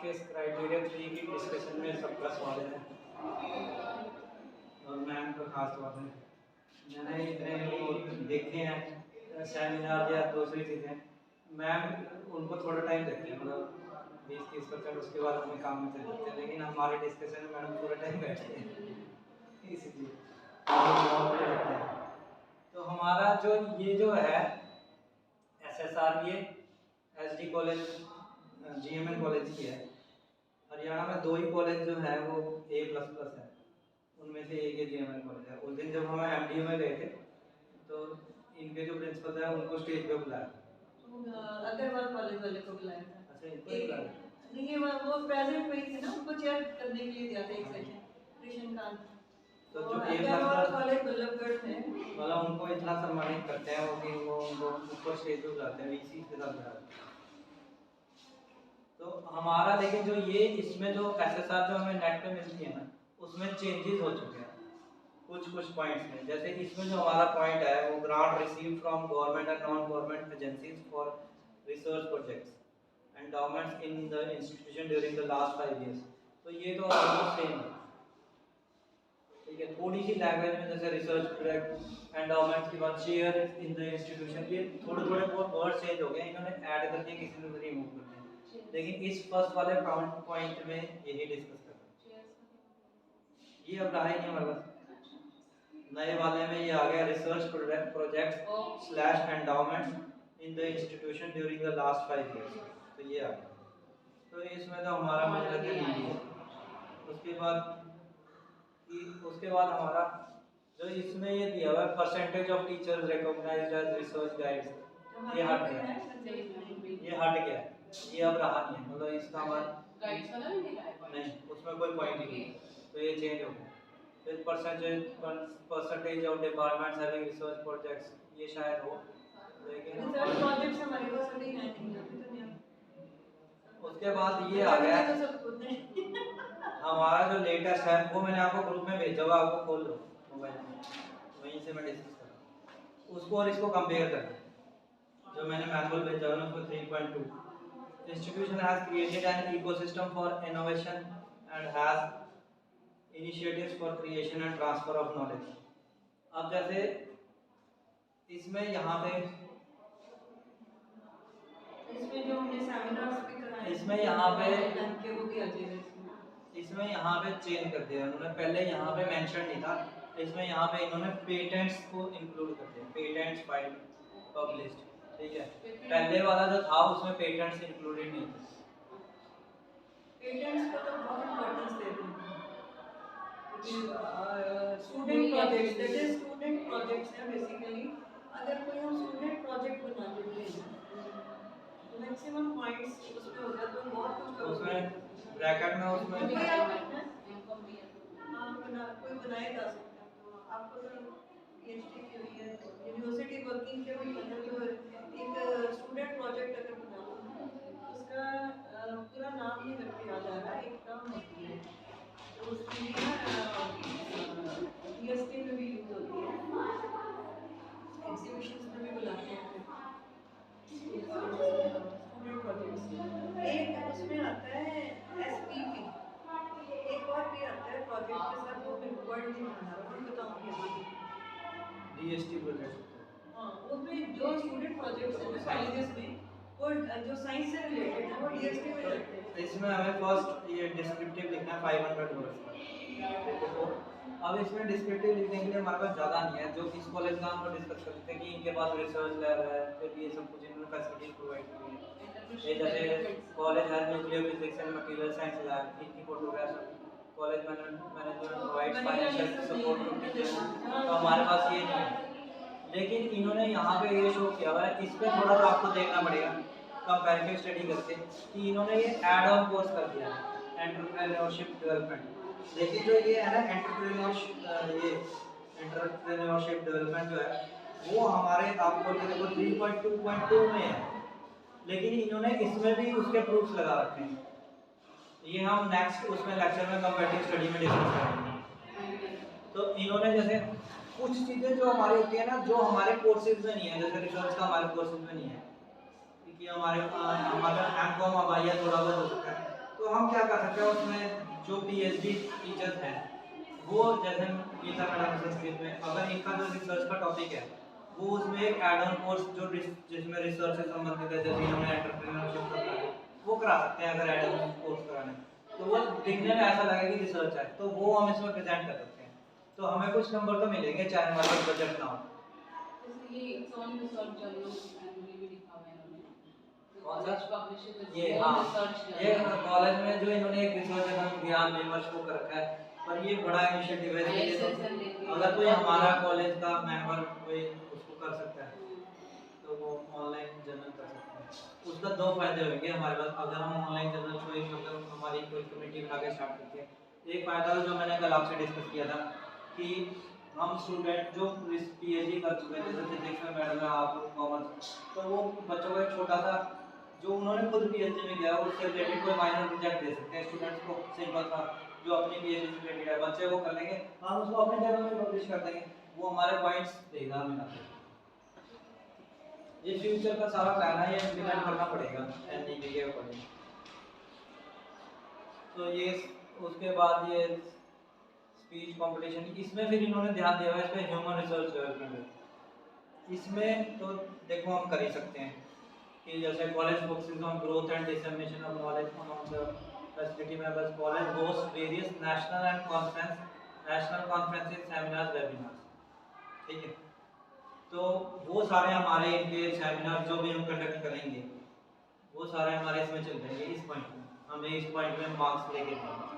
आपके इस क्राइटेरिया 3 की डिस्कशन में सबका स्वागत है और मैम का खास तौर पे मैंने इतने वो देखे हैं सेमिनार या दूसरी चीज़ें, मैम उनको थोड़ा टाइम देते हैं, मतलब 20-30%, उसके बाद अपने काम में चले जाते हैं, लेकिन हमारे डिस्कशन में मैडम पूरा टाइम बैठते हैं इसलिए बहुत रहते हैं। तो हमारा जो ये जो है SSR, ये SD कॉलेज GMN कॉलेज की है। हरियाणा में 2 ही कॉलेज जो है वो A++ है, उनमें से एक ये GMN कॉलेज है। उस दिन जब हम MDU में गए थे तो इनके जो प्रिंसिपल है उनको स्टेज पे बुलाया, अग्रवाल कॉलेज वाले को बुलाया था। अच्छा, इनको ही बुलाया नहीं, वो प्रेजेंट हुई थी ना, उनको चेयर करने के लिए दिया था एक सेशन, कृष्णकांत। तो जो अग्रवाल कॉलेज बल्लभगढ़ में मतलब उनको इतना सम्मानित करते हैं वो कि वो उनको स्टेज पे बुलाते हैं VC के साथ बुलाते हैं। तो हमारा लेकिन जो ये इसमें जो SSR जो हमें नेट पे मिलती है ना, उसमें चेंजेस हो चुके हैं कुछ पॉइंट्स में। जैसे इसमें जो हमारा पॉइंट है वो grant receive from government and non government agencies for research projects endowments in the institution during the last 5 years, तो ये तो ऑलमोस्ट सेम है, ठीक है। थोड़ी सी लैंग्वेज में जैसे रिसर्च प्रोजेक्ट एंडाउमेंट्स के बाद शेयर इन द इंस्टीट्यूशन, ये थोड़े बहुत वर्ड चेंज हो गए, इन्होंने ऐड कर दिए, किसी ने रिमूव कर दिया, लेकिन इस फर्स्ट वाले पॉइंट में यही डिस्कस कर रहे हैं। ये अब रहा ही नहीं हमारे पास, नए वाले में ये आ गया research project slash endowments in the institution during the last 5 years, तो ये आ गया। तो इसमें तो हमारा मुझे लगता है नहीं है। उसके बाद हमारा जो इसमें ये दिया हुआ है percentage of teachers recognised as research guides, ये हट गया, ये अब रहा नहीं है, मतलब इसका हमारा नहीं, उसमें कोई पॉइंट ही नहीं, तो ये चेंज हो गया। फिर percentage of departments having research projects, ये शायद हो, लेकिन रिसर्च प्रोजेक्ट्स हमारे पास अभी है नहीं, अभी तो नहीं। उसके बाद ये आ गया हमारा जो लेटेस्ट है, वो मैंने आपको ग्रुप में भेजा हुआ, आपको खोल लो मोबाइल में, वहीं से मैं डिस्कस कर रहा हूँ, उसको और इसको कंपेयर करना। जो मैंने मैनुअल भेजा है ना उसको 3.2, institution has created an ecosystem for innovation and has initiatives for creation and transfer of knowledge. अब जैसे इसमें यहाँ पे इसमें जो हमने सेमिनार्स भी कराए, इसमें यहाँ पे वो भी आ जाएगा इसमें यहाँ पे चेंज कर दिया उन्होंने, पहले यहाँ पे मेंशन नहीं था, इसमें यहाँ पे इन्होंने पेटेंट्स को इंक्लूड कर दिया, पेटेंट्स फाइल पब्लिश्ड, ठीक है। पहले वाला जो था उसमें पेटेंट्स इंक्लूडेड नहीं थे। पेटेंट्स को तो बहुत इंपॉर्टेंस देते हैं, student projects, that is student projects है बेसिकली। अगर कोई हम स्टूडेंट प्रोजेक्ट बना लेते हैं तो मैक्सिमम पॉइंट्स उसमें हो जाता है, बहुत कुछ उसमें ब्रैकेट में उसमें कोई बनाए जा सकता है। तो आपको तो PhD की हुई है, यूनिवर्सिटी वर्किंग के भी मतलब जो एक स्टूडेंट प्रोजेक्ट अगर बना लो, उसका पूरा नाम नहीं करके याद आ रहा, एक टर्म होती है तो उसकी DST में भी यूज होती है, एग्जीबिशंस में भी बुलाते हैं स्टूडेंट प्रोजेक्ट्स। एक उसमें आता है SPP, एक और भी आता है प्रोजेक्ट के साथ, वो मेरे को वर्ड नहीं बना रहा, मैं बताऊंगी। DST प्रोजेक्ट, हाँ, वो भी जो स्टूडेंट प्रोजेक्ट्स हैं ना कॉलेजेस में, वो जो साइंस से रिलेटेड है वो DST में जाते हैं। इसमें हमें फर्स्ट ये डिस्क्रिप्टिव लिखना है 500 वर्ड्स, तो अब इसमें डिस्क्रिप्टिव लिखने के लिए हमारे पास ज़्यादा नहीं है, जो इस कॉलेज का हम डिस्कस करते हैं कि इनके पास रिसर्च लैब है, फिर ये सब कुछ इन्होंने फैसिलिटीज प्रोवाइड की है। ये जैसे कॉलेज है nuclear physics and material science lab, इनकी photographs, college management provides financial support to teachers, तो हमारे पास ये नहीं है। लेकिन इन्होंने यहाँ पे ये शो किया हुआ है, इस पर थोड़ा सा आपको देखना पड़ेगा कंपैरेटिव स्टडी करके, कि इन्होंने ये ऐड ऑन कोर्स कर दिया है एंटरप्रेन्योरशिप डेवलपमेंट। लेकिन जो ये है ना एंटरप्रेन्योरशिप डेवलपमेंट जो है वो हमारे आपको देखो 3.2.2 में है, लेकिन इन्होंने इसमें भी उसके प्रूफ्स लगा रखे हैं। ये हम नेक्स्ट उसमें लेक्चर में कंपैरेटिव स्टडी में डिस्कस करेंगे। तो इन्होंने जैसे कुछ चीज़ें जो हमारी होती है ना, जो हमारे कोर्सेज में नहीं है, जैसे रिसर्च का हमारे कोर्सेज में नहीं है, क्योंकि हमारा एमकॉम अब आया थोड़ा बहुत हो सकता है, तो तो हम क्या कर सकते हैं उसमें जो पीएचडी टीचर्स हैं वो जैसे गीता मैडम संस्कृत में अगर इनका जो रिसर्च का टॉपिक है वो उसमें एक एड ऑन कोर्स जो जिसमें रिसर्च से संबंधित है जैसे इन्होंने एंटरप्रेन्योरशिप करना है वो करा सकते हैं अगर एड ऑन कोर्स कराना है तो वो दिखने में ऐसा लगेगा कि रिसर्च है तो वो हम इसमें प्रेजेंट कर सकते हैं तो हमें कुछ नंबर तो मिलेंगे चाहे हमारा बजट ना हो। जैसे ये एक्सॉन रिसर्च जर्नल एनुअली भी लिखा हुआ है इन्होंने कौन सा? कॉलेज पब्लिशेस ये हाँ ये कॉलेज में जो इन्होंने एक रिसर्च जर्नल ज्ञान विमर्श को कर रखा है पर ये बड़ा इनिशिएटिव है इसके लिए तो अगर कोई हमारा कॉलेज का मेंबर कोई उसको कर सकता है तो वो ऑनलाइन जर्नल कर सकता है। उसका दो फायदे होंगे हमारे पास अगर हम ऑनलाइन जर्नल को एक मतलब हमारी कोई कमेटी बना के स्टार्ट करते हैं एक फायदा जो मैंने कल आपसे डिस्कस किया था कि हम स्टूडेंट जो पीएचडी कर चुके हैं जैसे फिजिक्स में मैडम है आप कॉमर्स तो वो बच्चों को एक छोटा सा जो उन्होंने खुद पीएचडी में किया उससे रिलेटेड कोई माइनर प्रोजेक्ट दे सकते हैं स्टूडेंट्स को सिंपल सा जो अपनी पीएचडी से रिलेटेड है बच्चे वो कर लेंगे हम उसको अपने जर्नल में पब्लिश कर देंगे वो हमारे पॉइंट्स देगा हमें ये फ्यूचर का सारा प्लान है ये इम्प्लीमेंट करना पड़ेगा एनडीपी के अकॉर्डिंग। तो ये उसके बाद ये स्पीच कंपटीशन इसमें फिर इन्होंने ध्यान दिया है इसमें ह्यूमन रिसोर्स डेवलपमेंट इसमें तो देखो हम कर ही सकते हैं कि जैसे college focuses on growth and dissemination of knowledge among the facility members college host various national conferences seminars webinars ठीक है तो वो सारे हमारे इनके सेमिनार जो भी हम कंडक्ट करेंगे वो सारे हमारे इसमें चल जाएंगे इस पॉइंट में हमें इस पॉइंट में मार्क्स लेके देंगे।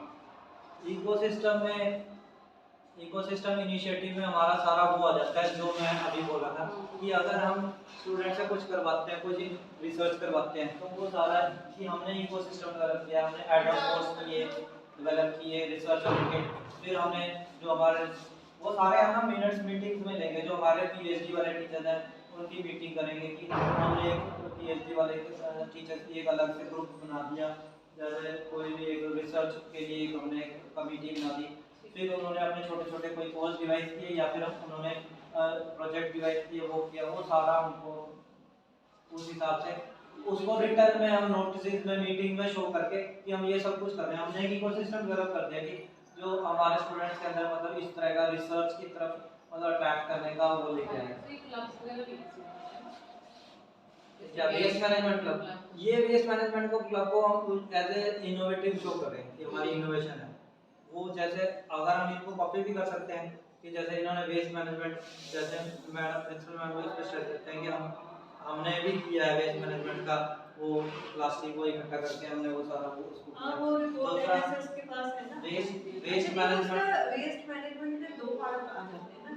इकोसिस्टम इनिशिएटिव में हमारा सारा वो आ जाता है जो मैं अभी बोला था कि अगर हम स्टूडेंट से कुछ करवाते हैं कुछ रिसर्च करवाते हैं तो वो सारा कि हमने इकोसिस्टम डेवलप किया हमने एड ऑन कोर्स किए डेवलप किए रिसर्च ओरिएंटेड फिर हमने जो हमारे वो सारे हम मिनट्स मीटिंग्स में लेंगे जो हमारे पीएचडी वाले टीचर हैं उनकी मीटिंग करेंगे कि हमने एक पीएचडी वाले टीचर की एक अलग से ग्रुप बना दिया जैसे कोई भी एक रिसर्च के लिए हमने कमेटी बना दी फिर उन्होंने अपने छोटे छोटे कोई कोर्स डिवाइस किए या फिर उन्होंने प्रोजेक्ट डिवाइस किए वो किया वो सारा उनको उस हिसाब से उसको रिटर्न में हम नोटिस में मीटिंग में शो करके कि हम ये सब कुछ कर रहे हैं हमने एक इकोसिस्टम डेवलप कर दिया कि जो हमारे स्टूडेंट्स के अंदर मतलब इस तरह का रिसर्च की तरफ मतलब अट्रैक्ट करने का वो लेके आए क्या वेस्ट मैनेजमेंट क्लब ये वेस्ट मैनेजमेंट को क्लब को हम एज ए इनोवेटिव शो कर रहे हैं कि हमारी इनोवेशन है वो जैसे अगर हम इनको कॉपी भी कर सकते हैं कि जैसे इन्होंने वेस्ट मैनेजमेंट जैसे मैडम प्रिंसिपल मैम को स्पेशल करते हैं कि हमने भी किया है वेस्ट मैनेजमेंट का वो प्लास्टिक को इकट्ठा करके हमने वो सारा वो उसको हां वो रिपोर्ट एनालिसिस के पास है ना वेस्ट मैनेजमेंट के दो पार्ट आ जाते हैं ना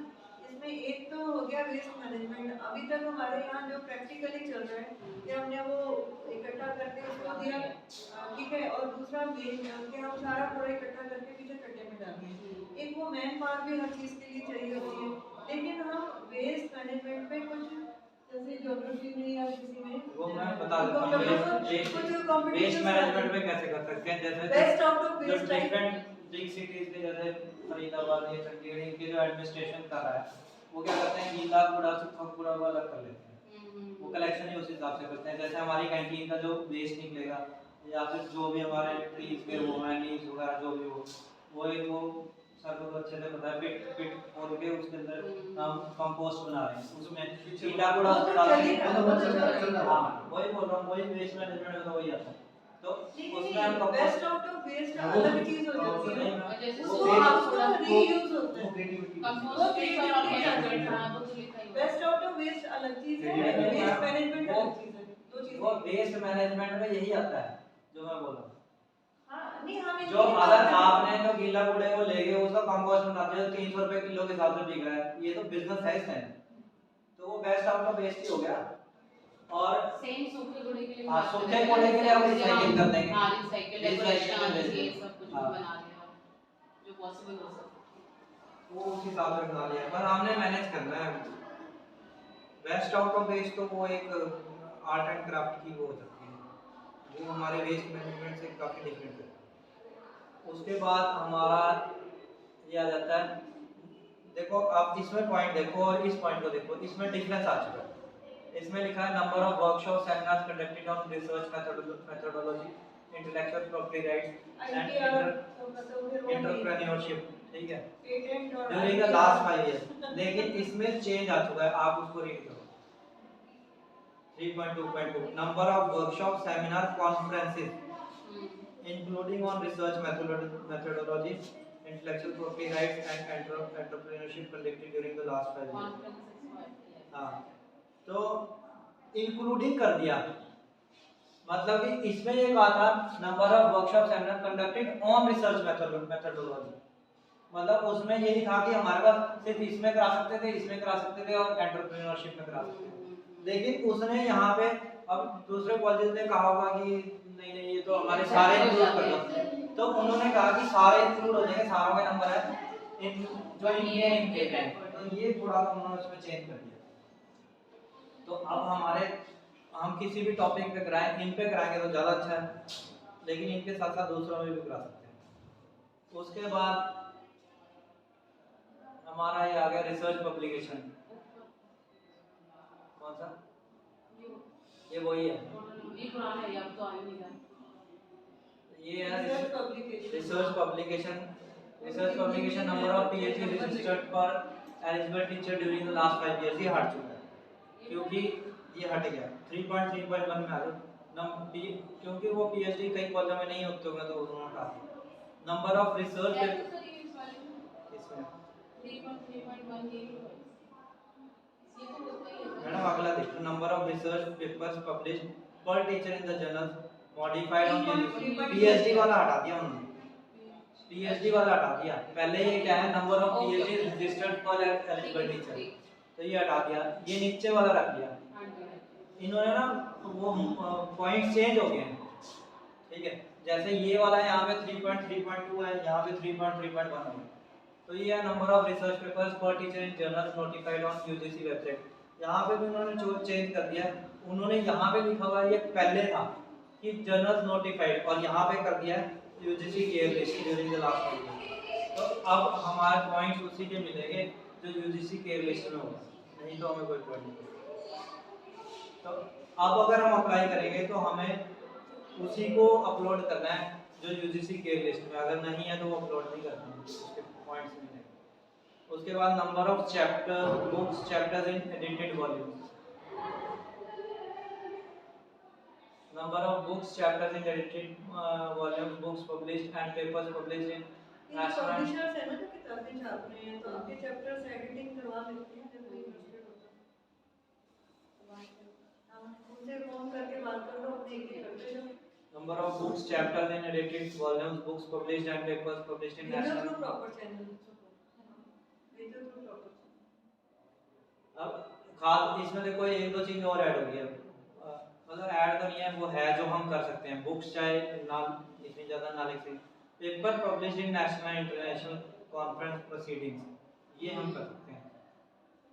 इसमें एक तो हो गया वेस्ट मैनेजमेंट अभी तक हमारे यहाँ जो प्रैक्टिकली चल रहा है कि हमने वो इकट्ठा करके उसको दिया ठीक है और दूसरा वेस्ट कि हम सारा पूरा इकट्ठा करके पीछे कट्टे में डाल दिए एक वो मैन पावर भी हर चीज़ के लिए चाहिए होती है लेकिन हम वेस्ट मैनेजमेंट पे कुछ जैसे ज्योग्राफी में या किसी में वो मैं बता देता हूँ वेस्ट मैनेजमेंट में कैसे कर सकते हैं जैसे best out of waste different big cities के जैसे फरीदाबाद या चंडीगढ़ इनके जो एडमिनिस्ट्रेशन कर रहा है वो क्या करते हैं गीला कूड़ा सूखा कूड़ा वो अलग कर लेते हैं वो कलेक्शन ही उस हिसाब से करते हैं जैसे हमारी कैंटीन का जो वेस्ट निकलेगा या फिर जो भी हमारे ट्रीज के वो हैं लीव्स वगैरह जो भी हो वो एक वो सर को अच्छे से पता है पिट खोल के उसके अंदर हम कंपोस्ट बना रहे हैं उसमें गीला कूड़ा हाँ वही बोल रहा हूँ वही वेस्ट मैनेजमेंट में तो वही आता है तो उसमें हम बेस्ट आउट ऑफ वेस्ट अलग चीज हो जाती है उसको उसका रीयूज होता है बेस्ट आउट ऑफ वेस्ट अलग चीज है वेस्ट मैनेजमेंट अलग चीज है दो चीजें वो वेस्ट मैनेजमेंट में यही आता है जो मैं बोल रहा हूँ हां नहीं हमें जो अगर आपने जो गीला कूड़े को ले गए उसका कंपोस्ट बनाते हो 300 रुपए किलो के हिसाब से बिक रहा है ये तो बिजनेस है इसमें तो वो बेस्ट आउट ऑफ वेस्ट ही हो गया और सेम सूखे कूड़े के लिए हां सूखे कूड़े के लिए हम रिसाइकिल कर देंगे हां रिसाइकिल डेकोरेशन ये सब कुछ बना लिया जो पॉसिबल हो सकता वो उस हिसाब से बना लिया पर हमने मैनेज करना है बेस्ट आउट ऑफ वेस्ट तो वो एक आर्ट एंड क्राफ्ट की वो हो सकती है वो हमारे वेस्ट मैनेजमेंट से काफी डिफरेंट है। उसके बाद हमारा ये आ जाता है देखो आप इसमें पॉइंट देखो और इस पॉइंट को देखो इसमें डिफरेंस आ चुका है इसमें लिखा है number of workshop seminars conducted on research methodology intellectual property rights and IPR तो मतलब फिर वो एंटरप्रेन्योरशिप, ठीक है, पेटेंट और ड्यूरिंग द लास्ट 5 इयर्स। लेकिन इसमें चेंज आ चुका है, आप उसको रीड करो 3.2.2 number of workshop seminar conferences including on research methodology, intellectual property rights and entrepreneurship conducted during the last 5 years। हाँ, तो इंक्लूडिंग कर दिया, मतलब कि इसमें ये कहा था number of workshop seminar conducted on research methodology, मतलब उसमें ये नहीं था कि हमारे पास सिर्फ इसमें करा सकते थे, इसमें करा सकते थे और एंटरप्रेन्योरशिप में करा सकते थे। लेकिन उसने यहाँ पे अब दूसरे कॉलेज ने कहा होगा कि नहीं नहीं ये तो हमारे सारे इंक्लूड कर दो, तो उन्होंने कहा कि सारे इंक्लूड हो जाएंगे, सारों का नंबर है इन जो इनके इनके हैं, तो ये थोड़ा सा उन्होंने उसमें चेंज कर दिया। तो अब हमारे हम किसी भी टॉपिक पे कराएं, इन पे कराएंगे तो ज़्यादा अच्छा है, लेकिन इनके साथ साथ दूसरों में भी करा सकते हैं। उसके बाद हमारा ये आ गया रिसर्च पब्लिकेशन, कौन सा, ये वही है, ये पुराना है, अब तो आ ही नहीं रहा। ये है research publication. Research publication number of PhD registered पर eligible teacher during the last 5 years, ये हट चुका है क्योंकि ये हट गया 3.3.1 में आ गया क्योंकि वो PhD कई कॉलेजों में नहीं होते होंगे तो उन्होंने हटा दिया। नंबर ऑफ रिसर्च इसमें मैडम अगला देखो, number of research papers published पर teacher in the journal modified on PhD वाला हटा दिया उन्होंने, PhD वाला हटा दिया। पहले ये क्या है, नंबर ऑफ PhD रजिस्टर्ड पर एलिजिबल टीचर, तो ये हटा दिया, ये नीचे वाला रख दिया। इन्होंने ना वो पॉइंट चेंज हो गए हैं, ठीक है, जैसे ये वाला यहाँ पे 3.3.2 है, यहाँ पे 3.3.1 है, तो ये है नंबर ऑफ रिसर्च पेपर्स पर teacher in journal notified on UGC website, यहाँ पे भी उन्होंने जो चेंज कर दिया, उन्होंने यहाँ पे लिखा हुआ है, ये पहले था कि जर्नल नोटिफाइड और यहाँ पे कर दिया UGC care list during the last year. तो अब हमारे पॉइंट्स उसी के मिलेंगे जो UGC केयर लिस्ट में होगा, नहीं तो हमें कोई पॉइंट नहीं। तो अब अगर हम अप्लाई करेंगे तो हमें उसी को अपलोड करना है जो UGC केयर लिस्ट में, अगर नहीं है तो वो अपलोड नहीं करना है, उसके पॉइंट्स मिलेंगे। उसके बाद number of chapter books chapters in edited volumes, number of books chapters in edited volumes books published and papers published in national publishers है ना जो किताबें छाप रहे हैं, तो उनके चैप्टर्स एडिटिंग करवा लेते हैं जब कोई इंटरेस्टेड होता है, उनसे फोन करके बात कर लो, अपने एक करते जाओ। number of books chapters in edited volumes books published and papers published in भेजो national थ्रू प्रॉपर चैनल, भेजो थ्रू प्रॉपर। अब खास इसमें देखो एक दो चीज और ऐड हो गई है, मतलब ऐड तो नहीं है, वो है जो हम कर सकते हैं, बुक्स चाहे ना इतनी ज़्यादा ना लिखें, paper published in national international conference proceedings, ये हम कर सकते हैं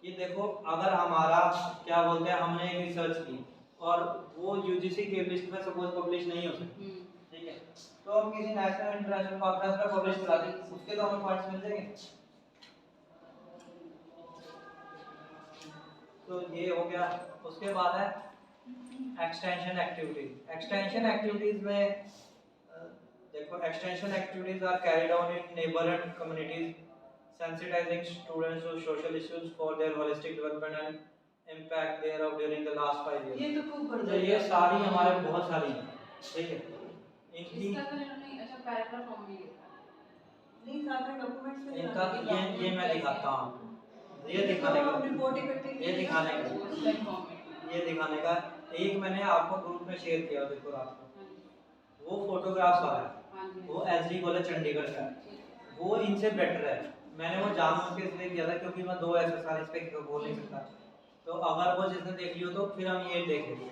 कि देखो अगर हमारा क्या बोलते हैं, हमने एक रिसर्च की और वो UGC के लिस्ट में सपोज पब्लिश नहीं हो सकती, ठीक है, तो हम किसी नेशनल इंटरनेशनल कॉन्फ्रेंस में पब्लिश करा दें, उसके तो हमें पॉइंट्स मिल जाएंगे। तो ये हो गया। उसके बाद है एक्सटेंशन एक्टिविटीज। एक्सटेंशन एक्टिविटीज में देखो, extension activities are carried on in neighbourhood communities sensitizing students to social issues for their holistic development and impact thereof during the last 5 years। ये तो खूब बढ़ तो ये सारी हमारे बहुत सारी हैं, ठीक है, इनकी इसका तो इन्होंने अच्छा पैराग्राफ फॉर्म में लिखा है, नहीं साथ में डॉक्यूमेंट्स में इनका ये मैं दिखाता हूँ, ये दिखाने का, ये दिखाने का, ये दिखाने का एक मैंने आपको ग्रुप में शेयर किया, देखो रात को, वो फोटोग्राफ्स वाला है, वो SD कॉलेज चंडीगढ़ का है, वो इनसे बेटर है। मैंने वो जानबूझ के इसलिए किया था क्योंकि मैं 2 SSRs पे बोल नहीं सकता, तो अगर वो जिसने देख लियो तो फिर हम ये देख लेंगे,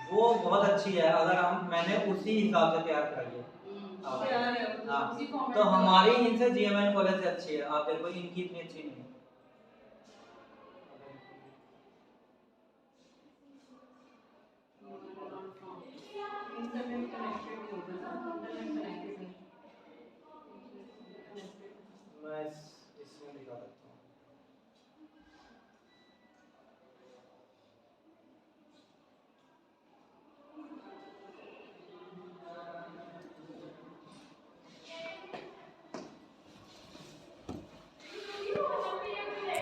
वो बहुत अच्छी है, अगर हम मैंने उसी हिसाब से तैयार कराई है। हाँ, तो हमारी इनसे GMN कॉलेज से अच्छी है, आप देखो इनकी इतनी अच्छी नहीं है। Internet connection